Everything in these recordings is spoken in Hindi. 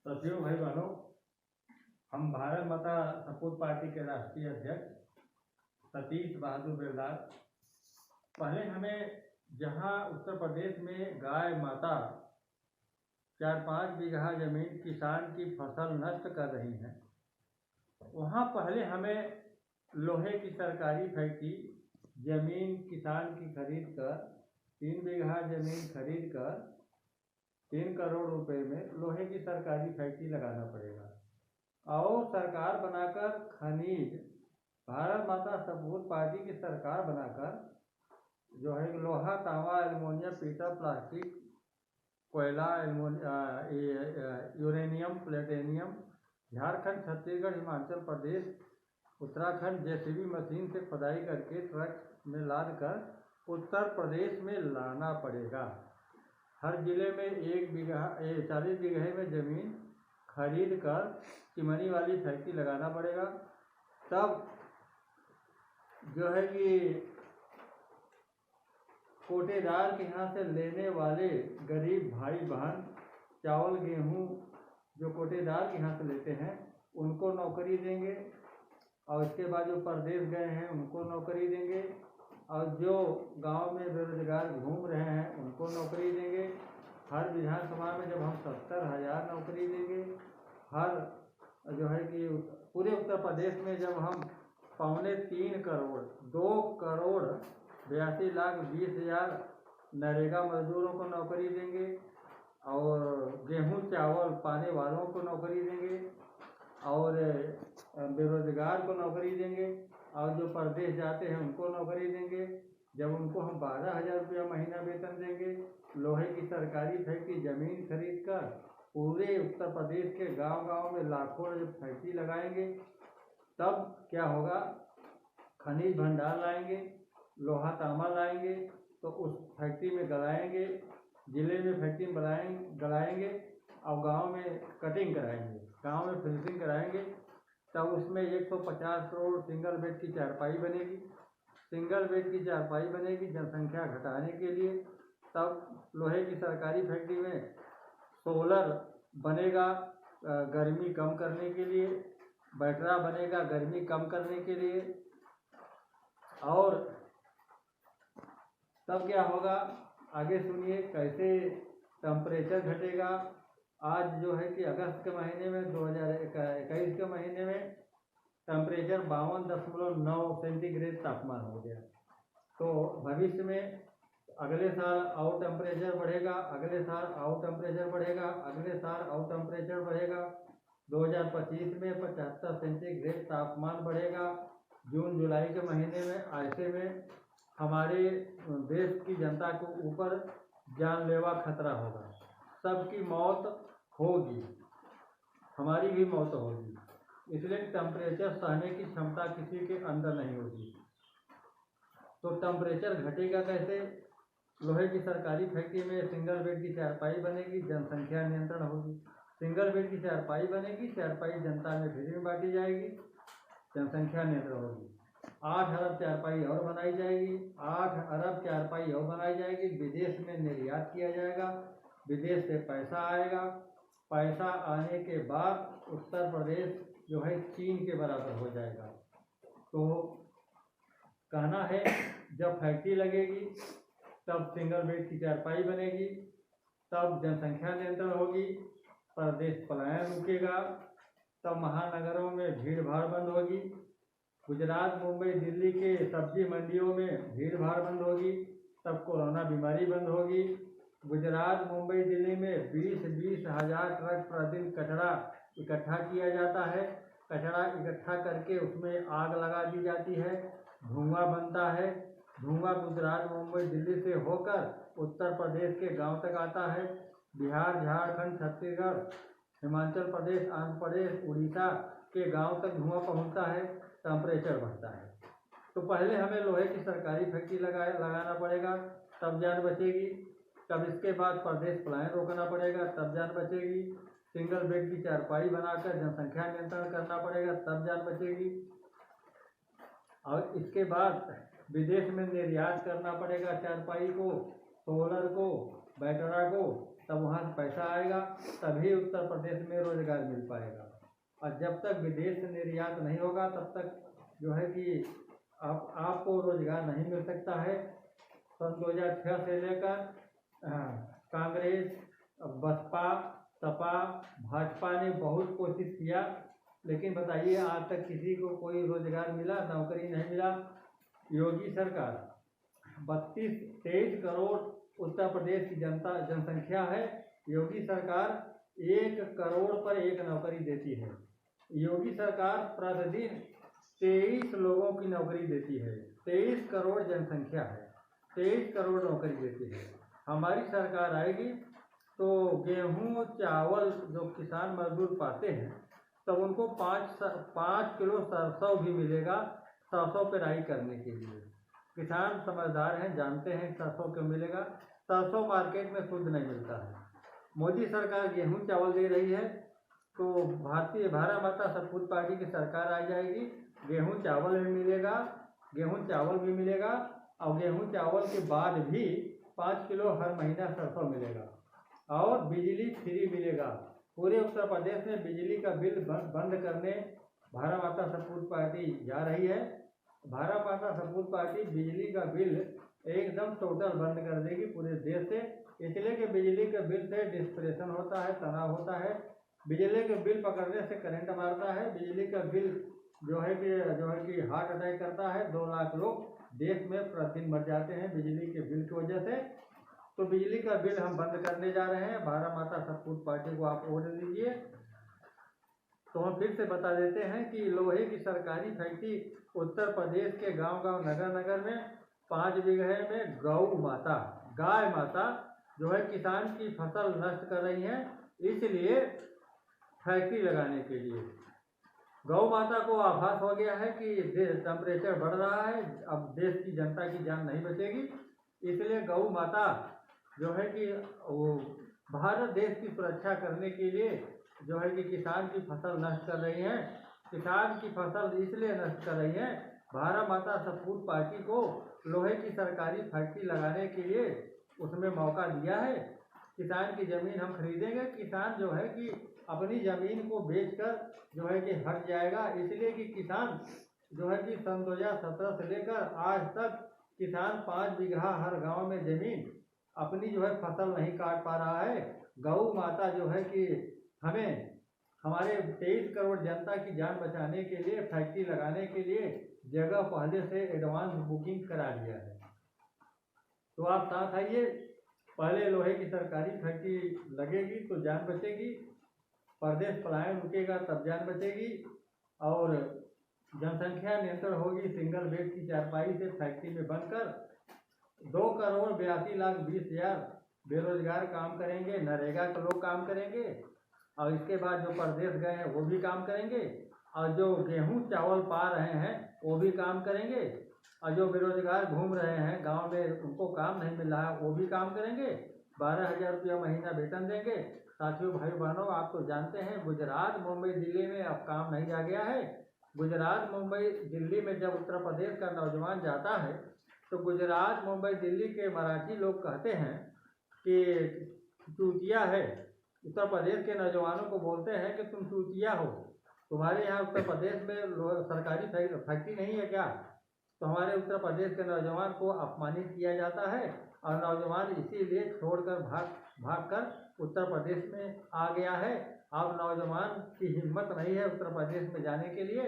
साथियों, भाई बहनों, हम भारत माता सपूत पार्टी के राष्ट्रीय अध्यक्ष सतीश बहादुर बेलदार। पहले हमें जहां उत्तर प्रदेश में गाय माता 4-5 बीघा जमीन किसान की फसल नष्ट कर रही हैं, वहां पहले हमें लोहे की सरकारी फैक्ट्री जमीन किसान की खरीद कर 3 बीघा जमीन खरीद कर 3 करोड़ रुपए में लोहे की सरकारी फैक्ट्री लगाना पड़ेगा और सरकार बनाकर खनिज भारत माता सपूत पार्टी की सरकार बनाकर जो है लोहा, तांबा, एल्युमिनियम, पीतल, प्लास्टिक, कोयला, uranium, platinum Jharkhand, Chhattisgarh, Himachal Pradesh, Uttarakhand JCB machine से खुदाई करके ट्रक में लाद कर उत्तर प्रदेश में लाना पड़ेगा। हर जिले में 40 बीघे में जमीन खरीद कर चिमनी वाली फैक्ट्री लगाना पड़ेगा। तब जो है कि कोटेदार के यहाँ से लेने वाले गरीब भाई बहन चावल गेहूँ जो कोटेदार के यहाँ से लेते हैं उनको नौकरी देंगे, और इसके बाद जो परदेश गए हैं उनको नौकरी देंगे, और जो गांव में बेरोजगार घूम रहे हैं उनको नौकरी देंगे। हर विधानसभा में जब हम 70,000 नौकरी देंगे, हर जो है कि पूरे उत्तर प्रदेश में जब हम 3.25 करोड़ 2,82,20,000 नरेगा मजदूरों को नौकरी देंगे, और गेहूं चावल पाने वालों को नौकरी देंगे, और बेरोजगार को नौकरी देंगे, और जो परदेश जाते हैं उनको नौकरी देंगे। जब उनको हम 12,000 रुपया महीना वेतन देंगे, लोहे की सरकारी फैक्ट्री जमीन खरीद कर पूरे उत्तर प्रदेश के गांव-गांव में लाखों फैक्ट्री लगाएंगे, तब क्या होगा, खनिज भंडार लाएंगे, लोहा तांबा लाएंगे, तो उस फैक्ट्री में गलाएंगे, जिले में फैक्ट्री में गलाएंगे, और गांव में कटिंग कराएंगे, गांव में फिनिशिंग कराएंगे। तब उसमें 150 करोड़ सिंगल बेड की चारपाई बनेगी। सिंगल बेड की चारपाई बनेगी जनसंख्या घटाने के लिए। तब लोहे की सरकारी फैक्ट्री में सोलर बनेगा गर्मी कम करने के लिए, बैटरा बनेगा गर्मी कम करने के लिए। और तब क्या होगा, आगे सुनिए कैसे टेम्परेचर घटेगा। आज जो है कि अगस्त के महीने में 2021 के महीने में टेम्परेचर 52.9 सेंटीग्रेड तापमान हो गया। तो भविष्य में अगले साल और टेम्परेचर बढ़ेगा, अगले साल और टेम्परेचर बढ़ेगा, अगले साल और टेम्परेचर बढ़ेगा। 2025 में 75 सेंटीग्रेड तापमान बढ़ेगा। जून जुलाई के महीने में ऐसे में हमारे देश की जनता को ऊपर जानलेवा खतरा होगा, सबकी मौत होगी, हमारी भी मौत होगी। इसलिए टेम्परेचर सहने की क्षमता किसी के अंदर नहीं होगी। तो टेम्परेचर घटेगा कैसे, लोहे की सरकारी फैक्ट्री में सिंगल बेड की चारपाई बनेगी, जनसंख्या नियंत्रण होगी। सिंगल बेड की चारपाई बनेगी, चारपाई जनता में फ्री में बांटी जाएगी, जनसंख्या नियंत्रण होगी। 8 अरब चारपाई और बनाई जाएगी, 8 अरब चारपाई और बनाई जाएगी, विदेश में निर्यात किया जाएगा, विदेश से पैसा आएगा। पैसा आने के बाद उत्तर प्रदेश जो है चीन के बराबर हो जाएगा। तो कहना है, जब फैक्ट्री लगेगी तब सिंगल बेड की चारपाई बनेगी, तब जनसंख्या नियंत्रण होगी, प्रदेश पलायन रुकेगा, तब महानगरों में भीड़ भाड़ बंद होगी, गुजरात, मुंबई, दिल्ली के सब्जी मंडियों में भीड़ भाड़ बंद होगी, तब कोरोना बीमारी बंद होगी। गुजरात, मुंबई, दिल्ली में 20-20 हज़ार ट्रक प्रतिदिन कचरा इकट्ठा किया जाता है। कचरा इकट्ठा करके उसमें आग लगा दी जाती है, धुआं बनता है। धुआं गुजरात, मुंबई, दिल्ली से होकर उत्तर प्रदेश के गांव तक आता है। बिहार, झारखंड, छत्तीसगढ़, हिमाचल प्रदेश, आंध्र प्रदेश, उड़ीसा के गांव तक धुआं पहुंचता है, टेम्परेचर बढ़ता है। तो पहले हमें लोहे की सरकारी फैक्ट्री लगाना पड़ेगा, तब जान बचेगी। तब इसके बाद प्रदेश पलायन रोकना पड़ेगा, तब जान बचेगी। सिंगल बेड की चारपाई बनाकर जनसंख्या नियंत्रण करना पड़ेगा, तब जान बचेगी। और इसके बाद विदेश में निर्यात करना पड़ेगा चारपाई को, सोलर को, बैटरा को, तब वहाँ से पैसा आएगा, तभी उत्तर प्रदेश में रोजगार मिल पाएगा। और जब तक विदेश से निर्यात नहीं होगा तब तक जो है कि आपको रोजगार नहीं मिल सकता है। सन 2006 से लेकर कांग्रेस, बसपा, सपा, भाजपा ने बहुत कोशिश किया, लेकिन बताइए आज तक किसी को कोई रोजगार मिला? नौकरी नहीं मिला। योगी सरकार 23 करोड़ उत्तर प्रदेश की जनसंख्या है। योगी सरकार 1 करोड़ पर 1 नौकरी देती है। योगी सरकार प्रतिदिन 23 लोगों की नौकरी देती है। 23 करोड़ जनसंख्या है, 23 करोड़ नौकरी देती है। हमारी सरकार आएगी तो गेहूं चावल जो किसान मजदूर पाते हैं तब तो उनको 5 किलो सरसों भी मिलेगा, सरसों पेराई करने के लिए। किसान समझदार हैं, जानते हैं सरसों क्यों मिलेगा। सरसों मार्केट में शुद्ध नहीं मिलता है। मोदी सरकार गेहूं चावल दे रही है तो भारत माता सपूत पार्टी की सरकार आ जाएगी, गेहूं चावल भी मिलेगा, गेहूं चावल भी मिलेगा और गेहूं चावल के बाद भी 5 किलो हर महीना सरसों मिलेगा और बिजली फ्री मिलेगा। पूरे उत्तर प्रदेश में बिजली का बिल बंद करने भारत माता सपूत पार्टी जा रही है। भारत माता सपूत पार्टी बिजली का बिल एकदम टोटल बंद कर देगी पूरे देश से, इसलिए कि बिजली के बिल से डिस्प्रेशन होता है, तनाव होता है। बिजली के बिल पकड़ने से करंट मारता है। बिजली का बिल जो है कि हार्ट अटैक करता है। 2 लाख लोग देश में प्रतिदिन मर जाते हैं बिजली के बिल की वजह से। तो बिजली का बिल हम बंद करने जा रहे हैं। भारत माता सपूत पार्टी को आप वोट दीजिए। तो हम फिर से बता देते हैं कि लोहे की सरकारी फैक्ट्री उत्तर प्रदेश के गांव-गांव, नगर-नगर में 5 बीघे में गाय माता जो है किसान की फसल नष्ट कर रही हैं, इसलिए फैक्ट्री लगाने के लिए गौ माता को आभास हो गया है कि टेम्परेचर बढ़ रहा है, अब देश की जनता की जान नहीं बचेगी, इसलिए गौ माता जो है कि वो भारत देश की सुरक्षा करने के लिए जो है कि किसान की फसल नष्ट कर रही हैं। किसान की फसल इसलिए नष्ट कर रही है, भारत माता सपूत पार्टी को लोहे की सरकारी फैक्ट्री लगाने के लिए उसमें मौका दिया है। किसान की ज़मीन हम खरीदेंगे। किसान जो है कि अपनी ज़मीन को बेचकर जो है कि हट जाएगा, इसलिए कि किसान जो है कि सन 2017 से लेकर आज तक किसान 5 बीघा हर गांव में ज़मीन अपनी जो है फसल नहीं काट पा रहा है। गौ माता जो है कि हमारे 23 करोड़ जनता की जान बचाने के लिए फैक्ट्री लगाने के लिए जगह पहले से एडवांस बुकिंग करा लिया है। तो आप साथ आइए, पहले लोहे की सरकारी फैक्ट्री लगेगी तो जान बचेगी, परदेश पलायन रुकेगा तब जान बचेगी और जनसंख्या नियंत्रण होगी। सिंगल बेड की चारपाई से फैक्ट्री में बनकर 2 करोड़ 82 लाख 20 हजार बेरोजगार काम करेंगे, नरेगा के लोग काम करेंगे और इसके बाद जो परदेश गए हैं वो भी काम करेंगे और जो गेहूं चावल पा रहे हैं वो भी काम करेंगे और जो बेरोजगार घूम रहे हैं गांव में उनको काम नहीं मिल रहा है वो भी काम करेंगे। 12,000 रुपया महीना वेतन देंगे। साथियों, भाई बहनों, आप तो जानते हैं गुजरात, मुंबई, दिल्ली में अब काम नहीं रह गया है। गुजरात, मुंबई, दिल्ली में जब उत्तर प्रदेश का नौजवान जाता है तो गुजरात, मुंबई, दिल्ली के मराठी लोग कहते हैं कि चूतिया है। उत्तर प्रदेश के नौजवानों को बोलते हैं कि तुम चूतिया हो, तुम्हारे यहाँ उत्तर प्रदेश में सरकारी फैक्ट्री नहीं है क्या? तो हमारे उत्तर प्रदेश के नौजवान को अपमानित किया जाता है और नौजवान इसीलिए छोड़कर भाग कर उत्तर प्रदेश में आ गया है। अब नौजवान की हिम्मत नहीं है उत्तर प्रदेश में जाने के लिए।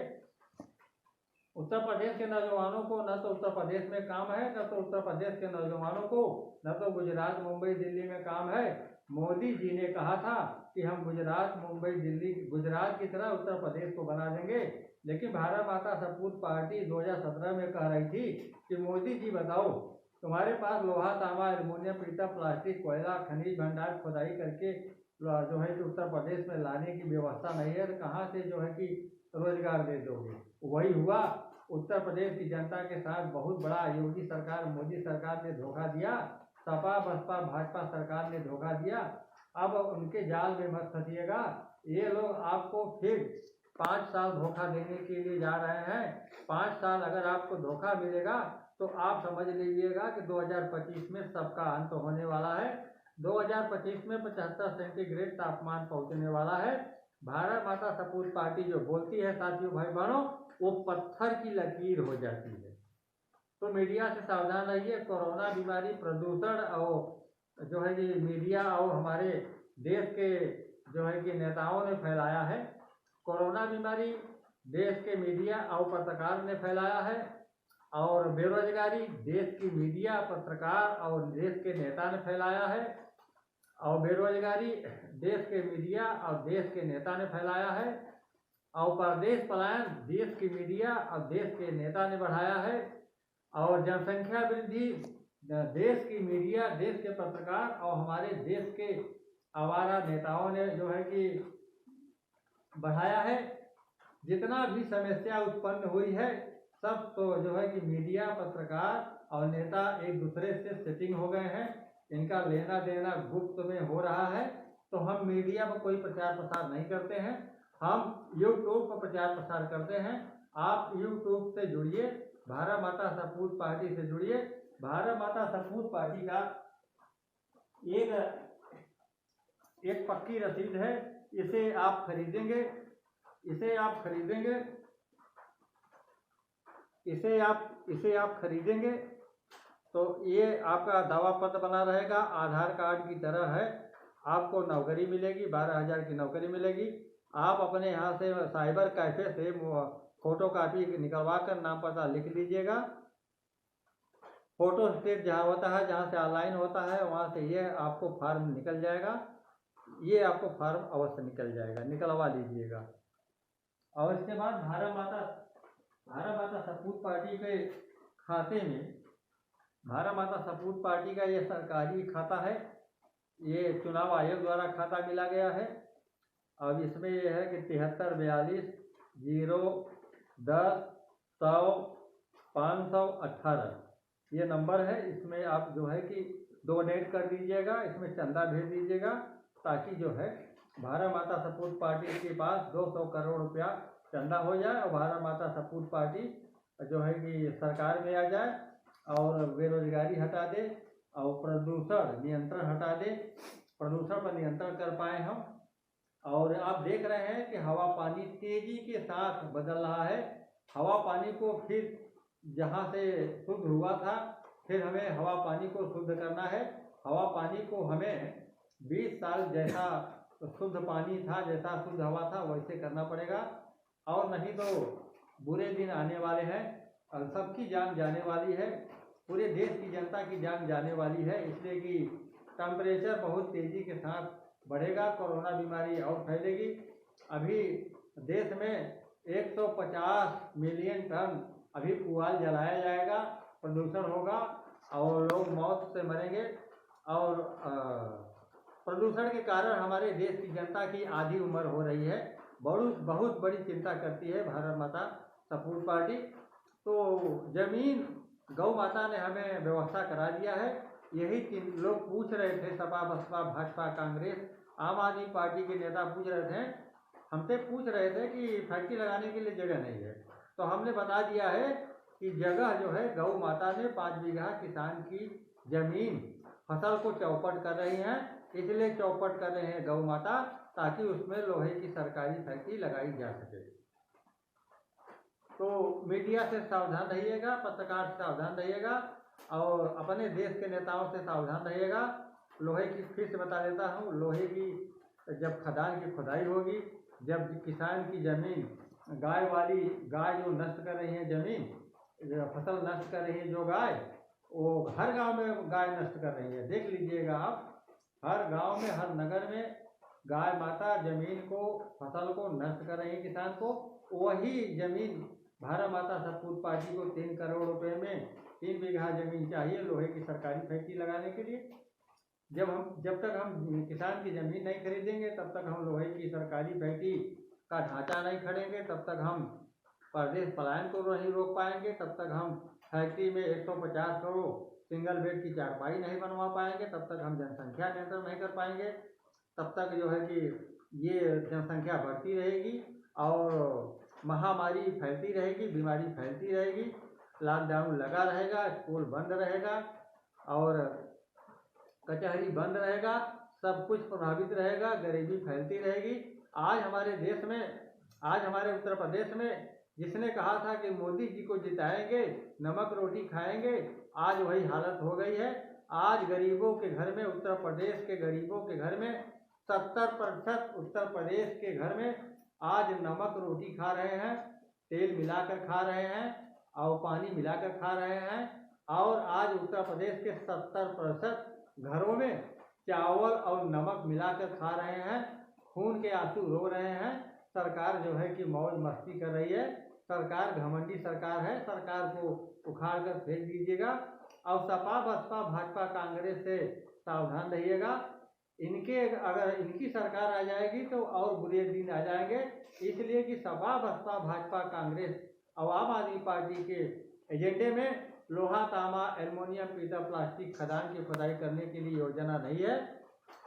उत्तर प्रदेश के नौजवानों को न तो उत्तर प्रदेश में काम है, न तो उत्तर प्रदेश के नौजवानों को न तो गुजरात, मुंबई, दिल्ली में काम है। मोदी जी ने कहा था कि हम गुजरात, मुंबई, दिल्ली, गुजरात की तरह उत्तर प्रदेश को बना देंगे, लेकिन भारत माता सपूत पार्टी 2017 में कह रही थी कि मोदी जी बताओ, तुम्हारे पास लोहा, तांबा, एल्युमिनियम, पीतल, प्लास्टिक, कोयला, खनिज भंडार खुदाई करके जो है कि उत्तर प्रदेश में लाने की व्यवस्था नहीं है, तो कहाँ से जो है कि रोजगार दे दोगे? वही हुआ। उत्तर प्रदेश की जनता के साथ बहुत बड़ा योगी सरकार, मोदी सरकार ने धोखा दिया। सपा, बसपा, भाजपा सरकार ने धोखा दिया। अब उनके जाल में मत फंसिएगा। ये लोग आपको फिर 5 साल धोखा देने के लिए जा रहे हैं। 5 साल अगर आपको धोखा मिलेगा तो आप समझ लीजिएगा कि 2025 में सबका अंत होने वाला है। 2025 में 75 सेंटीग्रेड तापमान पहुंचने वाला है। भारत माता सपूत पार्टी जो बोलती है साथियों भाई बहनों, वो पत्थर की लकीर हो जाती है। तो मीडिया से सावधान रहिए। कोरोना बीमारी प्रदूषण और जो है कि मीडिया और हमारे देश के जो है कि नेताओं ने फैलाया है। कोरोना बीमारी देश के मीडिया और पत्रकार ने फैलाया है, और बेरोजगारी देश की मीडिया, पत्रकार और देश के नेता ने फैलाया है। और बेरोजगारी देश के मीडिया और देश के नेता ने फैलाया है। और परदेश पलायन देश की मीडिया और देश के नेता ने बढ़ाया है। और जनसंख्या वृद्धि देश की मीडिया, देश के पत्रकार और हमारे देश के आवारा नेताओं ने जो है कि बढ़ाया है। जितना भी समस्या उत्पन्न हुई है सब तो जो है कि मीडिया, पत्रकार और नेता एक दूसरे से सेटिंग हो गए हैं। इनका लेना देना गुप्त में हो रहा है। तो हम मीडिया पर कोई प्रचार प्रसार नहीं करते हैं, हम यूट्यूब पर प्रचार प्रसार करते हैं। आप यूट्यूब से जुड़िए, भारत माता सपूत पार्टी से जुड़िए। भारत माता सपूत पार्टी का एक पक्की रसीद है, इसे आप खरीदेंगे, इसे आप खरीदेंगे तो ये आपका दावा पत्र बना रहेगा, आधार कार्ड की तरह है। आपको नौकरी मिलेगी, 12,000 की नौकरी मिलेगी। आप अपने यहाँ से साइबर कैफे से फोटो कापी निकलवा कर नाम पता लिख लीजिएगा। फोटो स्टेट जहाँ होता है, जहाँ से ऑनलाइन होता है, वहाँ से ये आपको फॉर्म निकल जाएगा। ये आपको फॉर्म अवश्य निकल जाएगा, निकलवा लीजिएगा। और इसके बाद भारत माता सपूत पार्टी के खाते में, भारत माता सपूत पार्टी का ये सरकारी खाता है, ये चुनाव आयोग द्वारा खाता मिला गया है। अब इसमें यह है कि 7342100518 ये नंबर है। इसमें आप जो है कि डोनेट कर दीजिएगा, इसमें चंदा भेज दीजिएगा, ताकि जो है भारत माता सपूत पार्टी के पास 200 करोड़ रुपया चंदा हो जाए और भारत माता सपूत पार्टी जो है कि सरकार में आ जाए और बेरोजगारी हटा दे और प्रदूषण नियंत्रण हटा दे, प्रदूषण पर नियंत्रण कर पाए हम। और आप देख रहे हैं कि हवा पानी तेजी के साथ बदल रहा है। हवा पानी को फिर जहाँ से शुद्ध हुआ था, फिर हमें हवा पानी को शुद्ध करना है। हवा पानी को हमें 20 साल जैसा शुद्ध पानी था, जैसा शुद्ध हवा था, वैसे करना पड़ेगा। और नहीं तो बुरे दिन आने वाले हैं और सबकी जान जाने वाली है, पूरे देश की जनता की जान जाने वाली है। इसलिए कि टेम्परेचर बहुत तेजी के साथ बढ़ेगा, कोरोना बीमारी और फैलेगी। अभी देश में 150 मिलियन टन अभी पुआल जलाया जाएगा, प्रदूषण होगा और लोग मौत से मरेंगे। और प्रदूषण के कारण हमारे देश की जनता की आधी उम्र हो रही है। बहुत बड़ी चिंता करती है भारत माता सपूत पार्टी। तो जमीन गौ माता ने हमें व्यवस्था करा दिया है। यही लोग पूछ रहे थे, सपा बसपा भाजपा कांग्रेस आम आदमी पार्टी के नेता पूछ रहे थे, हमसे पूछ रहे थे कि फैक्ट्री लगाने के लिए जगह नहीं है। तो हमने बता दिया है कि जगह जो है गौ माता ने 5 बीघा किसान की जमीन फसल को चौपट कर रही हैं, इसलिए चौपट कर रहे हैं गौ माता, ताकि उसमें लोहे की सरकारी फैक्ट्री लगाई जा सके। तो मीडिया से सावधान रहिएगा, पत्रकार से सावधान रहिएगा और अपने देश के नेताओं से सावधान रहिएगा। लोहे की फिर से बता देता हूँ, लोहे की जब खदान की खुदाई होगी, जब किसान की जमीन गाय जो नष्ट कर रही है जमीन, फसल नष्ट कर रही है जो गाय, वो हर गांव में गाय नष्ट कर रही है। देख लीजिएगा आप, हर गांव में, हर नगर में गाय माता जमीन को, फसल को नष्ट कर रही है किसान को। वही जमीन भारत माता सपूत पार्टी को 3 करोड़ रुपए में 3 बीघा जमीन चाहिए लोहे की सरकारी फैक्ट्री लगाने के लिए। जब तक हम किसान की जमीन नहीं खरीदेंगे, तब तक हम लोहे की सरकारी फैक्ट्री का ढांचा नहीं खड़ेंगे, तब तक हम परदेश पलायन को नहीं रोक पाएंगे, तब तक हम फैक्ट्री में 150 करोड़ सिंगल बेड की चारपाई नहीं बनवा पाएंगे, तब तक हम जनसंख्या नियंत्रण नहीं कर पाएंगे। तब तक जो है कि ये जनसंख्या बढ़ती रहेगी और महामारी फैलती रहेगी, बीमारी फैलती रहेगी, लॉकडाउन लगा रहेगा, स्कूल बंद रहेगा और कचहरी बंद रहेगा, सब कुछ प्रभावित रहेगा, गरीबी फैलती रहेगी। आज हमारे देश में, आज हमारे उत्तर प्रदेश में जिसने कहा था कि मोदी जी को जिताएंगे, नमक रोटी खाएंगे, आज वही हालत हो गई है। आज गरीबों के घर में, उत्तर प्रदेश के गरीबों के घर में 70% उत्तर प्रदेश के घर में आज नमक रोटी खा रहे हैं, तेल मिलाकर खा रहे हैं और पानी मिलाकर खा रहे हैं। और आज उत्तर प्रदेश के 70% घरों में चावल और नमक मिलाकर खा रहे हैं, खून के आंसू रो रहे हैं। सरकार जो है कि मौज मस्ती कर रही है। सरकार घमंडी सरकार है, सरकार को उखाड़ कर फेंक दीजिएगा। और सपा बसपा भाजपा कांग्रेस से सावधान रहिएगा। इनके अगर इनकी सरकार आ जाएगी तो और बुरे दिन आ जाएंगे। इसलिए कि सपा बसपा भाजपा कांग्रेस और आम आदमी पार्टी के एजेंडे में लोहा तांबा एल्युमिनियम पीतल प्लास्टिक खदान की खुदाई करने के लिए योजना नहीं है।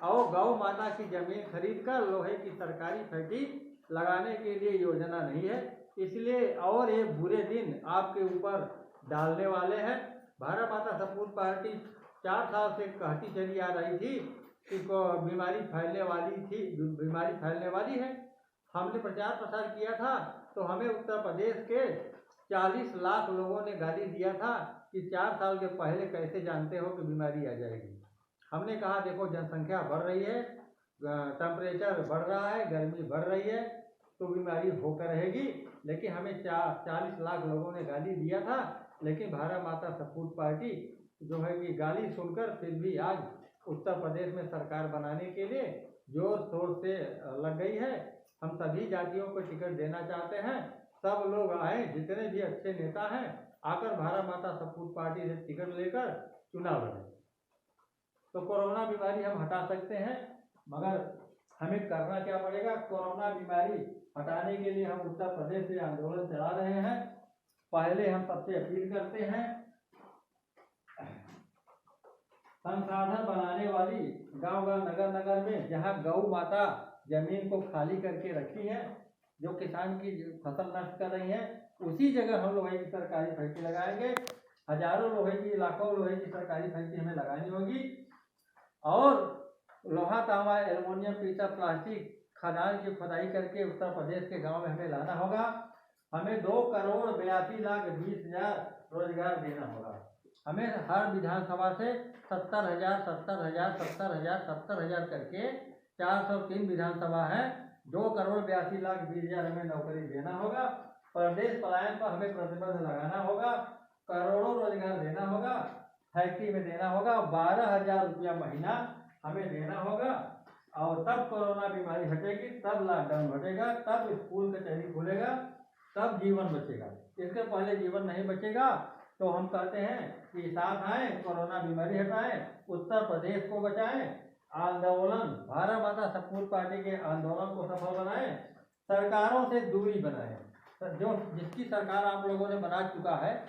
और गौ माता की जमीन खरीद कर लोहे की सरकारी फैक्ट्री लगाने के लिए योजना नहीं है। इसलिए और ये बुरे दिन आपके ऊपर डालने वाले हैं। भारत माता सपूत पार्टी 4 साल से कहती चली आ रही थी कि बीमारी फैलने वाली थी, बीमारी फैलने वाली है। हमने प्रचार प्रसार किया था तो हमें उत्तर प्रदेश के 40 लाख लोगों ने गाली दिया था कि 4 साल के पहले कैसे जानते हो कि बीमारी आ जाएगी। हमने कहा देखो जनसंख्या बढ़ रही है, टेम्परेचर बढ़ रहा है, गर्मी बढ़ रही है, तो बीमारी होकर रहेगी। लेकिन हमें 40 लाख लोगों ने गाली दिया था। लेकिन भारत माता सपूत पार्टी जो है कि गाली सुनकर फिर भी आज उत्तर प्रदेश में सरकार बनाने के लिए जोर शोर से लग गई है। हम सभी जातियों को टिकट देना चाहते हैं। सब लोग आए, जितने भी अच्छे नेता हैं आकर भारत माता सपूत पार्टी से टिकट लेकर चुनाव लड़ें। तो कोरोना बीमारी हम हटा सकते हैं, मगर हमें करना क्या पड़ेगा? कोरोना बीमारी हटाने के लिए हम उत्तर प्रदेश से आंदोलन चला रहे हैं। पहले हम सबसे अपील करते हैं, संसाधन बनाने वाली गांव-गांव नगर-नगर में जहां गौ माता जमीन को खाली करके रखी है, जो किसान की फसल नष्ट कर रही है, उसी जगह हम लोहे की सरकारी फैक्ट्री लगाएंगे। हजारों लोहे की, लाखों लोहे की सरकारी फैक्ट्री हमें लगानी होगी। और लोहा तांबा एल्युमिनियम पीतल प्लास्टिक खदान की खुदाई करके उत्तर प्रदेश के गांव में हमें लाना होगा। हमें 2,82,20,000 रोजगार देना होगा। हमें हर विधानसभा से 70,000 करके 403 विधानसभा है, 2,82,20,000 हमें नौकरी देना होगा। प्रदेश पलायन पर हमें प्रतिबंध लगाना होगा, करोड़ों रोजगार देना होगा, फैक्ट्री में देना होगा, 12,000 रुपया महीना हमें देना होगा। और तब कोरोना बीमारी हटेगी, तब लॉकडाउन हटेगा, तब स्कूल कचहरी खुलेगा, तब जीवन बचेगा। इसके पहले जीवन नहीं बचेगा। तो हम कहते हैं कि साथ आए, कोरोना बीमारी हटाएं, उत्तर प्रदेश को बचाएं। आंदोलन, भारत माता सपूत पार्टी के आंदोलन को सफल बनाएं, सरकारों से दूरी बनाएं। जो जिसकी सरकार आप लोगों ने बना चुका है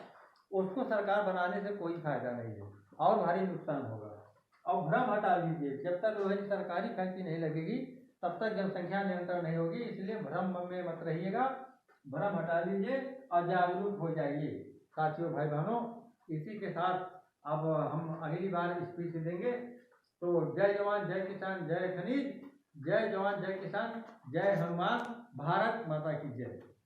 उसको सरकार बनाने से कोई फायदा नहीं है और भारी नुकसान होगा। और भ्रम हटा लीजिए, जब तक लोहे की सरकारी फैक्ट्री नहीं लगेगी तब तक जनसंख्या नियंत्रण नहीं होगी। इसलिए भ्रम में मत रहिएगा, भ्रम हटा लीजिए और जागरूक हो जाइए। साथियों, भाई बहनों, इसी के साथ अब हम अगली बार स्पीच देंगे। तो जय जवान जय किसान जय खनीज, जय जवान जय किसान जय हनुमान, भारत माता की जय।